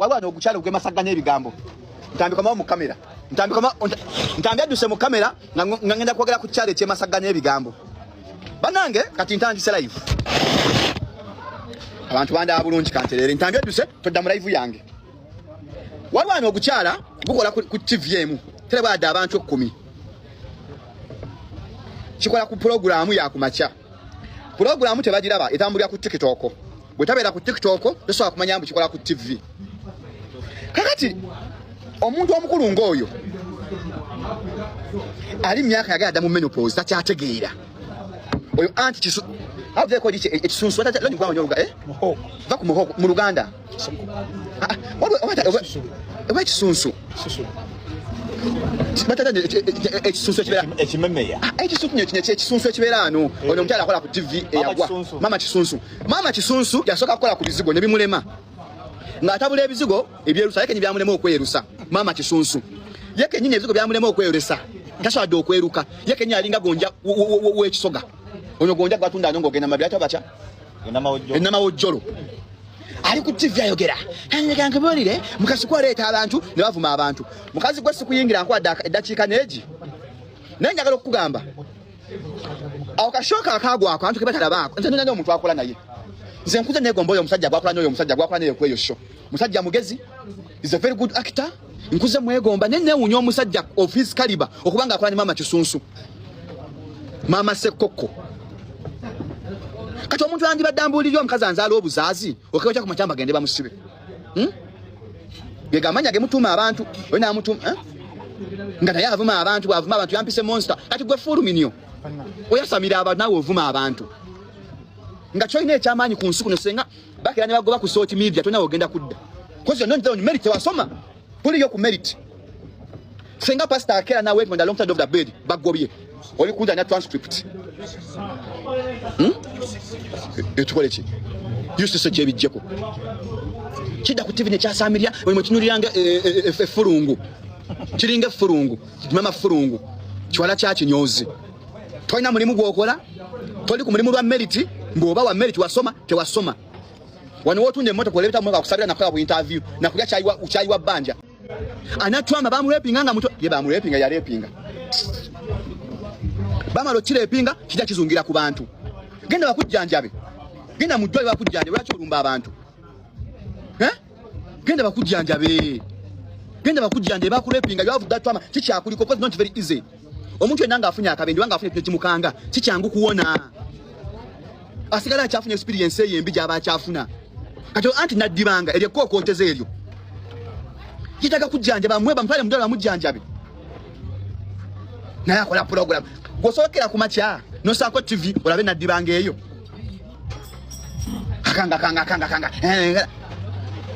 walwana okukyala gwe masaganya ebigambo ntambika mawo mu kamera ntambya duse mu kamera ngenda kwogera ku kyale kye masaganya ebigambo banange kati ntandise live abantu banda bulungi kanterere ntambya duse todda mu live yange walwana okukyala gukola ku TVM tereba da abantu 10 chikola ku program ya kumacha program tebagiraba etambulira ku TikTok bwe tabera ku TikTok tosobola kumanya mbu chikola ku TV kakati omuntu omukulu ngoyo ali myaka yagada mu menopause takyategeera oyo anti kisu avye ko diche ekisunsu wata loni kwa manyoga muho va ku muho mu Luganda wata kisunsu batata ekisunsu ekibera ekimemeya ekisunsu ekibera ano ono mutala akola ku TV eyagwa mama kisunsu yasoka kukola ku bizigo ne bimulema ngatabula ebizigo ebyerusa yake nyibyamulema okwerusa mama kisunsu yake nyinyi ebizigo byamulema okwerusa taswadde okweruka yake nyi alinga gonja wekisoga ono gonja gwatunda nyongo gena mabyata bacha enama wojjolo ali ku TV ayogera hanyagange bolire mukazi kwa leta abantu ne bavuma abantu mukazi gwe sikuyingira nkwa eddakiika neji nenjagala okugamba awo kashoka akagwa abantu kebatalabako nze nanya omuntu akola naye nze nkuze negomba oyo omusajja gwakola naye kweyo show musajja mugezi is a very good actor nkuze mwegomba nenewunya omusajja office caliber okubanga akola ni mama kisunsu mama sekoko kati omuntu andi badambuliryo omukazi anzaala obuzazi okeocha ku machamba gende bamusibe gegamanya gemutuma abantu wena amutuma nga naye avuma abantu yampise monster kati gwe fuluminyo oyasamira abantu nawe ovuma abantu nga choine ekyamaanyi ku nsuku nosenga bakira ne bagoba ku social media tona ogenda kudda kozi none down merit wasoma puliyo ku merit senga pastor akera na wait on the long side of the bed bagobye oli kuda na transcript etukole ki yuste se chebijjeko kida ku TV ne kyasamirya oli mukinuliranga effurungu kiringa effurungu mama furungu kiwala kya kinyozi toina mulimu gwokola toli ku mulimu lwa merit mboba wa merit wasoma tewasoma wano wotunde moto koleta mwaka kusabira na kwa interview na kulya chayiwa banja anatwama bamurepinga nga muto ye bamurepinga ya repinga bamalo kirepinga kijja kizungira ku bantu genda bakujjanjabe genda mujjole bakujjanjabe lwaki olumba abantu genda bakujjanjabe bakurepinga yavu datwama kikyakuliko because not very easy omuntu enanga afunya akabendi wanga afunya kimukanga kikyangu kuwona asigala achafunya experience ye mbi jaba achafuna kati anti nadibanga elye kokonteze elyo kitaka kujjanjaba mweba mtwale mdola mujjanjabe na yakola program gosokera ku macha no sako TV olabe nadibanga eyo kanga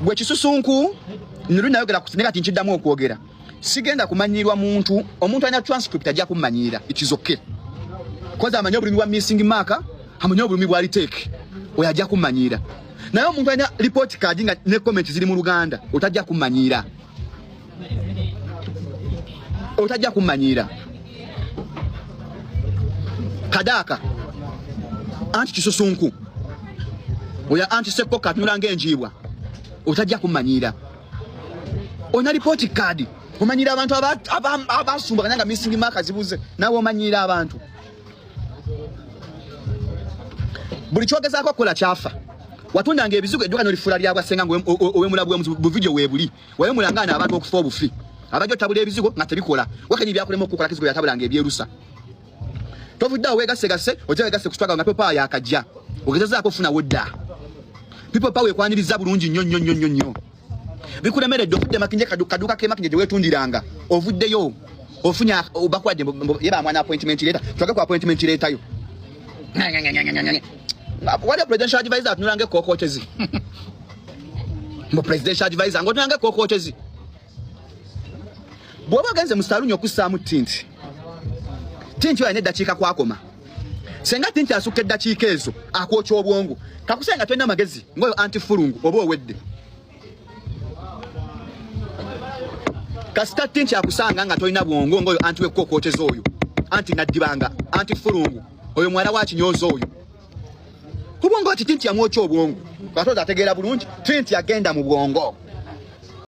gwe kisusunku nuru nayogera kusineka tinchiddamu okwogera sigenda kumanyirwa omuntu anya transcript ajja kumanyira it is okay koza amanyo bulimi bwa missing marker amanyo bulimi bwa retake oyo ajja kumanyira naye omuntu anya report card nga ne comment ziri mu Luganda otajja kumanyira kadaka anti kisusunku oya anti sekoka tunulanga enjibwa otajja kumanyira ona report card omanyira abantu abasumba kanyanga missing marker zibuze nawe omanyira abantu buli kyogezako kola kyafa watundanga ebizigo edduka nolifula lyabwa senga owe mulabwe mu video webuli waye mulangana abantu okufa obufi abajo tabula ebizigo nga tebikola wakenyi byakolema okukola kizigo yatabulanga ebyerusa tovudda wegasegase ojegase kutwaga nga pepa yakajja ogezaako ofuna wodda people power ekwaniriza bulungi nnyo bikulemeredde ofudde makinje kaduka kemakinje wetundiranga ovuddeyo ofunya obakwadde yeba mwana appointment letter twage ku appointment letter yo wale presidential advisor tunulange kokotezi presidential advisor ngotunange kokotezi bwoba genze mustalunyo okussaamu tinti yo ine dakiika kwakoma senga tinti asukke dakiika ezo akwokya obwongo kakusenga twena magezi ngoyo antifurungu oba owedde kasita tinti akusanga nga tolina bwongo ngoyo anti wekokotezi oyo anti nadibanga antifurungu oyo mwana wa kinyozi oyo kubongo ati tinti yamwokya obwongo katoza ategeera bulungi tinti agenda mu bwongo